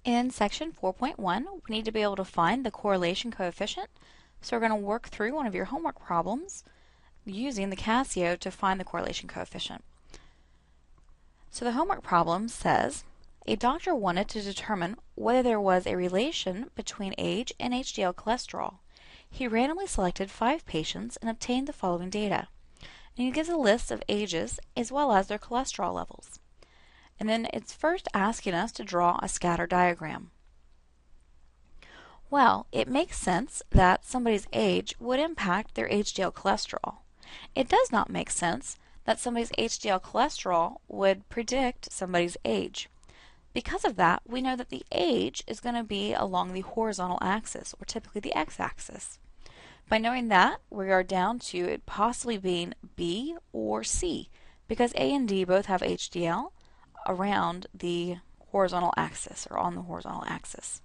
In section 4.1, we need to be able to find the correlation coefficient. So we're going to work through one of your homework problems using the Casio to find the correlation coefficient. So the homework problem says, a doctor wanted to determine whether there was a relation between age and HDL cholesterol. He randomly selected 5 patients and obtained the following data. And he gives a list of ages as well as their cholesterol levels. And then it's first asking us to draw a scatter diagram. Well, it makes sense that somebody's age would impact their HDL cholesterol. It does not make sense that somebody's HDL cholesterol would predict somebody's age. Because of that, we know that the age is going to be along the horizontal axis, or typically the x-axis. By knowing that, we are down to it possibly being B or C, because A and D both have HDL around the horizontal axis, or on the horizontal axis.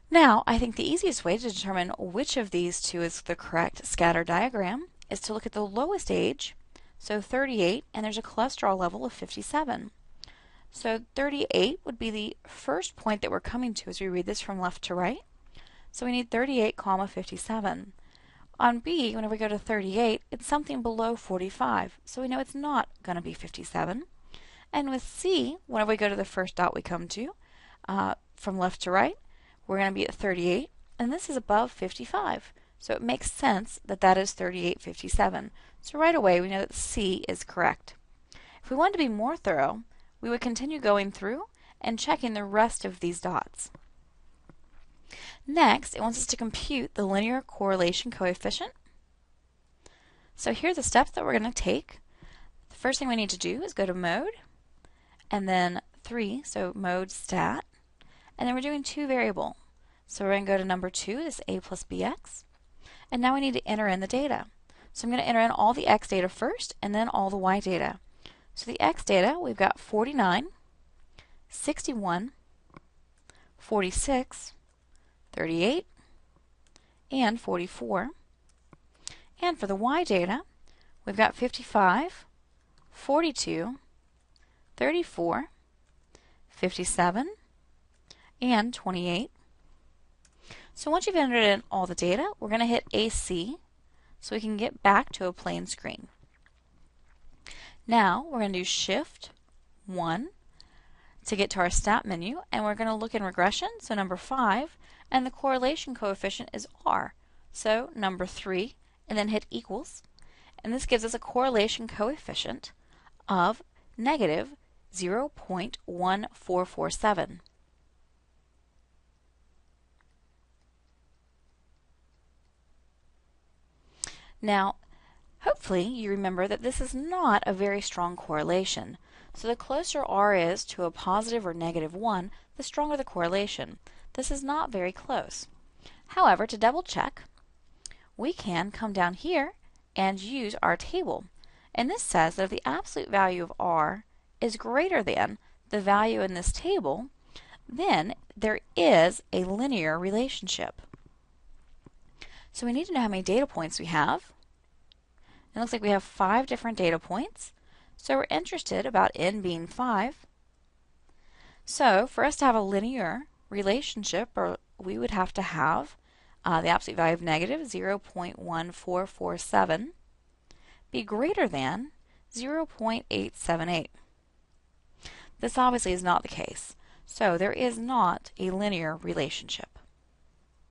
Now, I think the easiest way to determine which of these two is the correct scatter diagram is to look at the lowest age, so 38, and there's a cholesterol level of 57. So 38 would be the first point that we're coming to as we read this from left to right. So we need 38, 57. On B, whenever we go to 38, it's something below 45, so we know it's not going to be 57. And with C, whenever we go to the first dot we come to, from left to right, we're going to be at 38, and this is above 55. So it makes sense that that is 3857. So right away, we know that C is correct. If we wanted to be more thorough, we would continue going through and checking the rest of these dots. Next, it wants us to compute the linear correlation coefficient. So here are the steps that we're going to take. The first thing we need to do is go to mode, and then 3, so mode stat, and then we're doing 2 variable. So we're going to go to number 2, this a plus bx, and now we need to enter in the data. So I'm going to enter in all the x data first, and then all the y data. So the x data, we've got 49, 61, 46, 38, and 44. And for the y data, we've got 55, 42, 34, 57, and 28. So once you've entered in all the data, we're going to hit AC so we can get back to a plain screen. Now we're going to do Shift 1 to get to our stat menu, and we're going to look in regression, so number 5, and the correlation coefficient is R. So number 3, and then hit equals, and this gives us a correlation coefficient of negative 0.1447. Now, hopefully you remember that this is not a very strong correlation. So the closer R is to a positive or negative 1, the stronger the correlation. This is not very close. However, to double check, we can come down here and use our table. And this says that if the absolute value of R is greater than the value in this table, then there is a linear relationship. So we need to know how many data points we have. It looks like we have 5 different data points. So we're interested about n being 5. So for us to have a linear relationship, we would have to have the absolute value of negative 0.1447 be greater than 0.878. This obviously is not the case. So there is not a linear relationship.